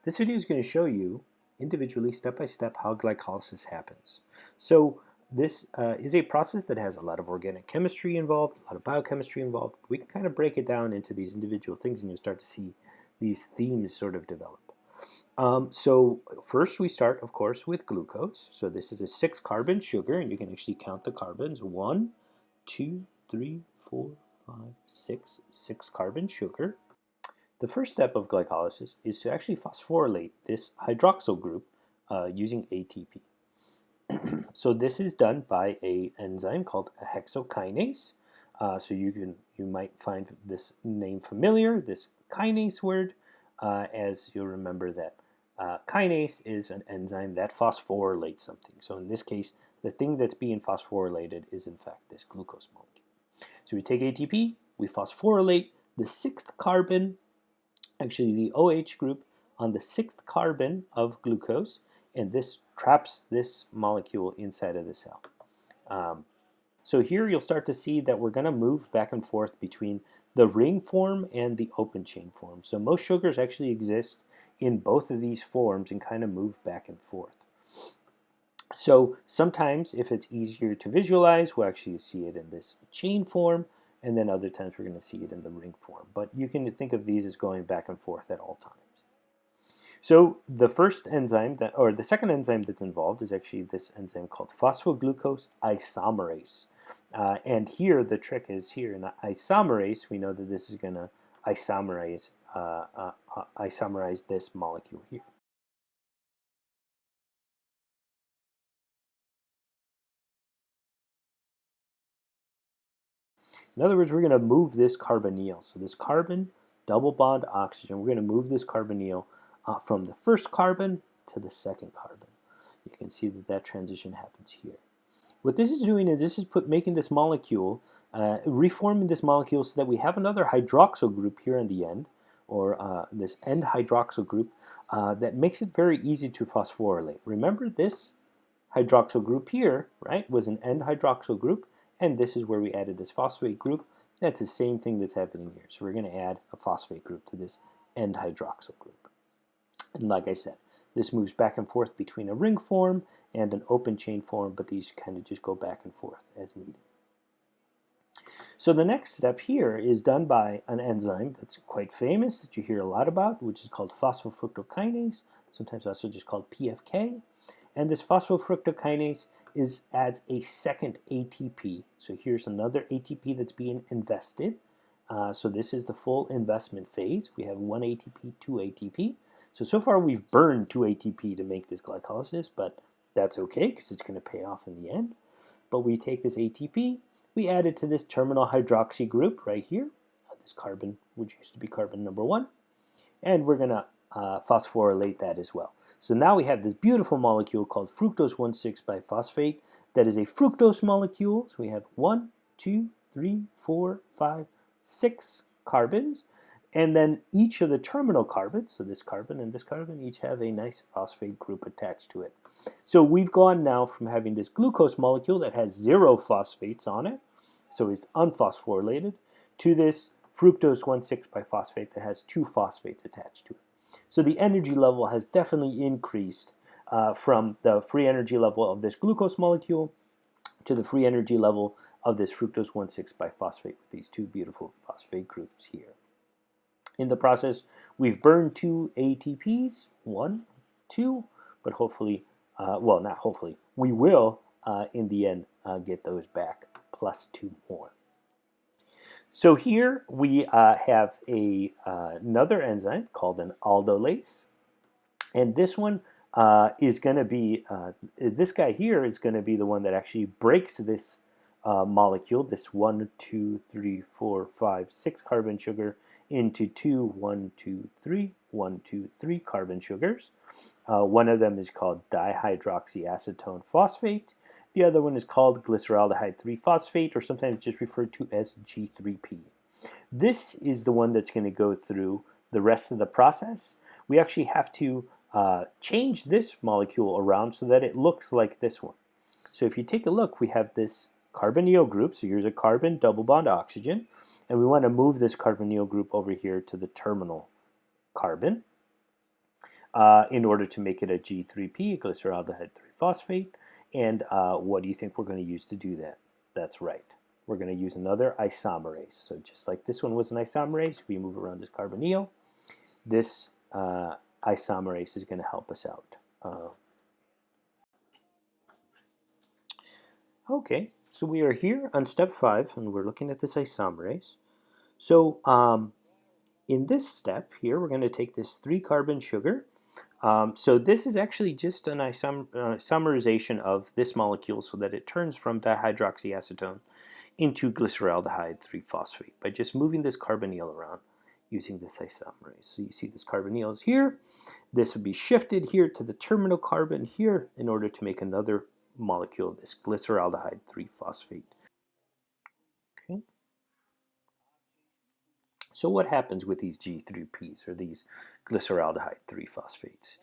This video is going to show you individually, step by step, how glycolysis happens. So this is a process that has a lot of organic chemistry involved, a lot of biochemistry involved. We can kind of break it down into these individual things and you'll start to see these themes sort of develop. So first we start, of course, with glucose. So this is a 6-carbon sugar, and you can actually count the carbons. 1, 2, 3, 4, 5, 6, 6-carbon sugar. The first step of glycolysis is to actually phosphorylate this hydroxyl group using ATP. So this is done by an enzyme called a hexokinase. So you might find this name familiar, this kinase word, as you'll remember that kinase is an enzyme that phosphorylates something. So in this case, the thing that's being phosphorylated is in fact this glucose molecule. So we take ATP, we phosphorylate the 6th carbon, actually the OH group on the 6th carbon of glucose, and this traps this molecule inside of the cell. So here you'll start to see that we're going to move back and forth between the ring form and the open chain form. So most sugars actually exist in both of these forms and kind of move back and forth. So sometimes, if it's easier to visualize, we'll actually see it in this chain form, and then other times we're going to see it in the ring form. But you can think of these as going back and forth at all times. So the first enzyme, the second enzyme that's involved is actually this enzyme called phosphoglucose isomerase. And here the trick is here in the isomerase, we know that this is going to isomerize this molecule here. In other words, we're going to move this carbonyl. So this carbon, double bond oxygen, we're going to move this carbonyl from the first carbon to the second carbon. You can see that that transition happens here. What this is doing is this is making this molecule, reforming this molecule so that we have another hydroxyl group here in the end, or this end hydroxyl group that makes it very easy to phosphorylate. Remember, this hydroxyl group here, right, was an end hydroxyl group, and this is where we added this phosphate group. That's the same thing that's happening here. So we're going to add a phosphate group to this end hydroxyl group. And like I said, this moves back and forth between a ring form and an open chain form, but these kind of just go back and forth as needed. So the next step here is done by an enzyme that's quite famous, that you hear a lot about, which is called phosphofructokinase, sometimes also just called PFK. And this phosphofructokinase adds a second ATP. So here's another ATP that's being invested. So this is the full investment phase. We have 1 ATP, 2 ATP. So far we've burned 2 ATP to make this glycolysis, but that's okay because it's going to pay off in the end. But we take this ATP, we add it to this terminal hydroxy group right here, this carbon, which used to be carbon number 1, and we're going to phosphorylate that as well. So now we have this beautiful molecule called fructose 1,6-biphosphate that is a fructose molecule. So we have 1, 2, 3, 4, 5, 6 carbons. And then each of the terminal carbons, so this carbon and this carbon, each have a nice phosphate group attached to it. So we've gone now from having this glucose molecule that has 0 phosphates on it, so it's unphosphorylated, to this fructose 1,6-biphosphate that has 2 phosphates attached to it. So the energy level has definitely increased from the free energy level of this glucose molecule to the free energy level of this fructose 1,6-biphosphate with these 2 beautiful phosphate groups here. In the process, we've burned 2 ATPs, 1, 2, but hopefully, well, not hopefully, we will, in the end, get those back, plus 2 more. So here we have another enzyme called an aldolase, and this one is going to be, this guy here is going to be the one that actually breaks this molecule, this 1, 2, 3, 4, 5, 6 carbon sugar into 2, 1, 2, 3, 1, 2, 3 carbon sugars. One of them is called dihydroxyacetone phosphate. The other one is called glyceraldehyde 3-phosphate, or sometimes just referred to as G3P. This is the one that's going to go through the rest of the process. We actually have to change this molecule around so that it looks like this one. So if you take a look, we have this carbonyl group. So here's a carbon, double bond oxygen. And we want to move this carbonyl group over here to the terminal carbon. in order to make it a G3P, glyceraldehyde 3-phosphate. And what do you think we're going to use to do that? That's right. We're going to use another isomerase. So just like this one was an isomerase, we move around this carbonyl. This isomerase is going to help us out. Okay, so we are here on step 5, and we're looking at this isomerase. So in this step here, we're going to take this 3-carbon sugar. So this is actually just an isomerization of this molecule so that it turns from dihydroxyacetone into glyceraldehyde 3-phosphate by just moving this carbonyl around using this isomerase. So you see this carbonyl is here. This would be shifted here to the terminal carbon here in order to make another molecule of this glyceraldehyde 3-phosphate. Okay. So what happens with these G3Ps, or these glyceraldehyde 3-phosphates?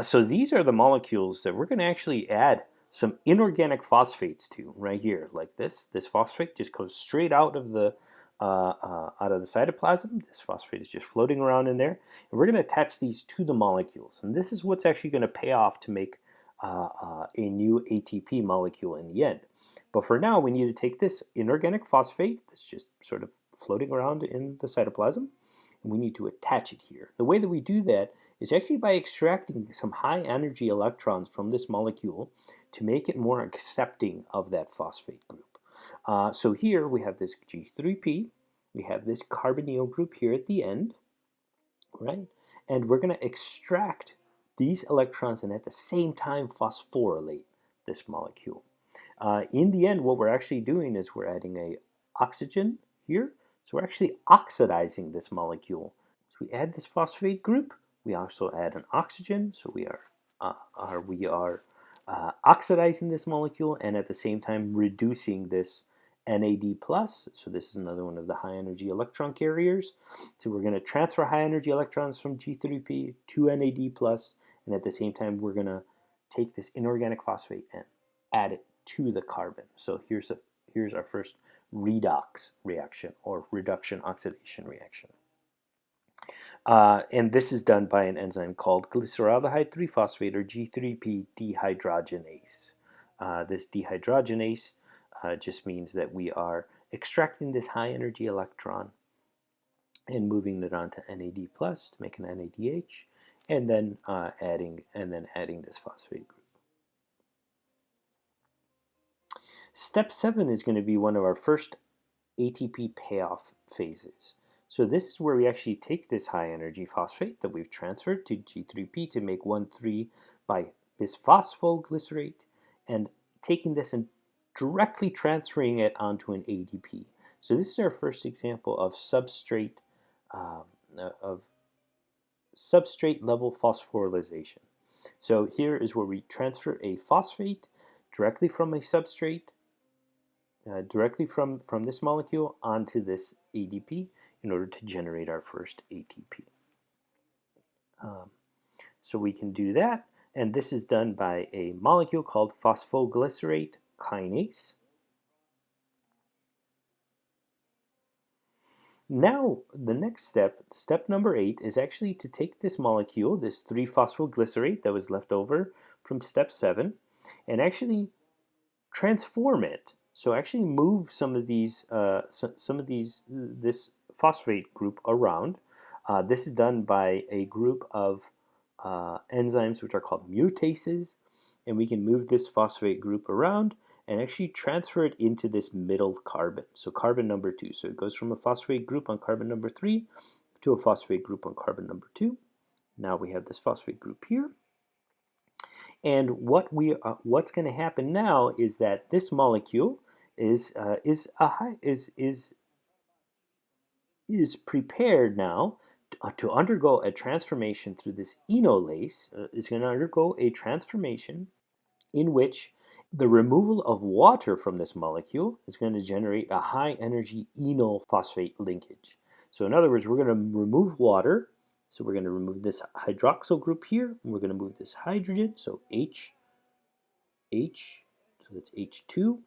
So these are the molecules that we're going to actually add some inorganic phosphates to right here, like this. This phosphate just goes straight out of the cytoplasm. This phosphate is just floating around in there, and we're going to attach these to the molecules. And this is what's actually going to pay off to make a new ATP molecule in the end. But for now, we need to take this inorganic phosphate that's just sort of floating around in the cytoplasm, and we need to attach it here. The way that we do that is actually by extracting some high energy electrons from this molecule to make it more accepting of that phosphate group. So here we have this G3P, we have this carbonyl group here at the end, right? And we're going to extract these electrons and at the same time phosphorylate this molecule. In the end, what we're actually doing is we're adding a oxygen here. So we're actually oxidizing this molecule. So we add this phosphate group. We also add an oxygen. So we are oxidizing this molecule and at the same time reducing this NAD+. So this is another one of the high energy electron carriers. So we're going to transfer high energy electrons from G3P to NAD+, and at the same time we're going to take this inorganic phosphate and add it to the carbon. So here's our first redox reaction, or reduction oxidation reaction. And this is done by an enzyme called glyceraldehyde 3-phosphate, or G3P dehydrogenase. This dehydrogenase just means that we are extracting this high energy electron and moving it onto NAD+ to make an NADH, and then adding this phosphate group. Step 7 is going to be one of our first ATP payoff phases. So this is where we actually take this high energy phosphate that we've transferred to G3P to make 1,3-bisphosphoglycerate, and taking this and directly transferring it onto an ADP. So this is our first example of substrate level phosphorylation. So here is where we transfer a phosphate directly from a substrate, directly from this molecule onto this ADP in order to generate our first ATP. So we can do that, and this is done by a molecule called phosphoglycerate kinase. Now, the next step, step number 8, is actually to take this molecule, this 3-phosphoglycerate that was left over from step 7, and actually transform it. So actually move some of these, this phosphate group around. This is done by a group of enzymes which are called mutases, and we can move this phosphate group around and actually transfer it into this middle carbon, so carbon number 2. So it goes from a phosphate group on carbon number 3 to a phosphate group on carbon number 2. Now we have this phosphate group here. And what's going to happen now is that this molecule is prepared now to undergo a transformation through this enolase. Is going to undergo a transformation in which the removal of water from this molecule is going to generate a high energy enol phosphate linkage. So in other words, we're going to remove water. So we're going to remove this hydroxyl group here, and we're going to move this hydrogen, so H, so that's H2O.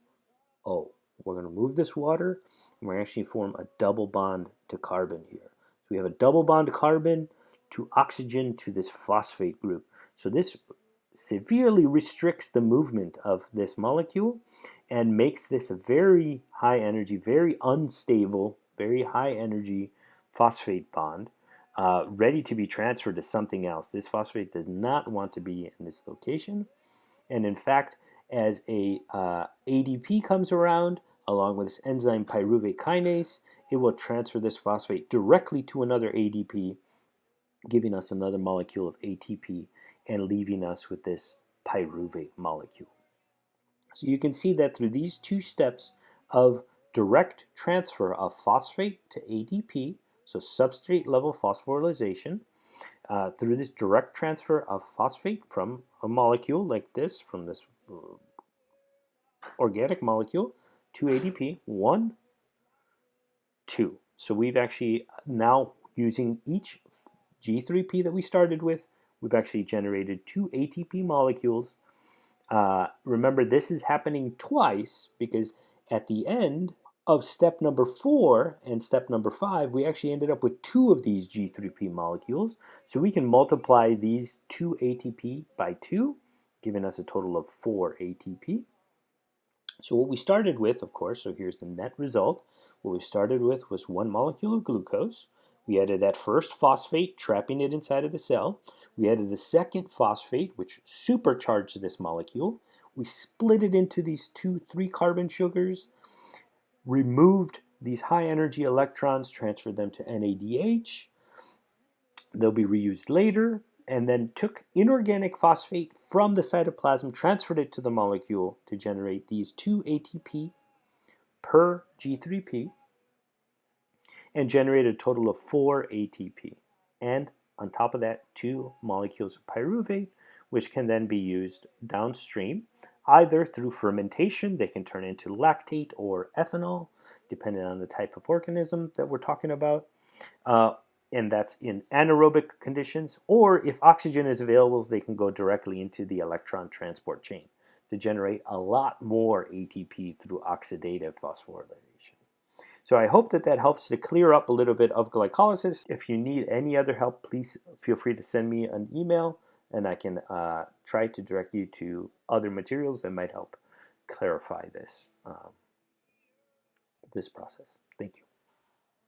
We're going to move this water, and we're actually form a double bond to carbon here. So we have a double bond to carbon to oxygen to this phosphate group. So this severely restricts the movement of this molecule and makes this a very high energy, very unstable, very high energy phosphate bond, ready to be transferred to something else. This phosphate does not want to be in this location. And in fact, as a ADP comes around, along with this enzyme pyruvate kinase, it will transfer this phosphate directly to another ADP, giving us another molecule of ATP and leaving us with this pyruvate molecule. So you can see that through these two steps of direct transfer of phosphate to ADP, so substrate level phosphorylation, through this direct transfer of phosphate from a molecule like this, from this organic molecule to ADP, 1, 2. So we've actually now, using each G3P that we started with, we've actually generated 2 ATP molecules. Remember, this is happening twice because at the end of step number 4 and step number 5, we actually ended up with 2 of these G3P molecules. So we can multiply these 2 ATP by 2, giving us a total of 4 ATP. So what we started with, of course, so here's the net result. What we started with was 1 molecule of glucose. We added that first phosphate, trapping it inside of the cell. We added the second phosphate, which supercharged this molecule. We split it into these 2 3-carbon sugars, removed these high energy electrons, transferred them to NADH. They'll be reused later, and then took inorganic phosphate from the cytoplasm, transferred it to the molecule to generate these 2 ATP per G3P, and generated a total of 4 ATP. And on top of that, 2 molecules of pyruvate, which can then be used downstream, either through fermentation. They can turn into lactate or ethanol, depending on the type of organism that we're talking about. And that's in anaerobic conditions, or if oxygen is available, they can go directly into the electron transport chain to generate a lot more ATP through oxidative phosphorylation. So I hope that helps to clear up a little bit of glycolysis. If you need any other help, please feel free to send me an email, and I can try to direct you to other materials that might help clarify this process. Thank you.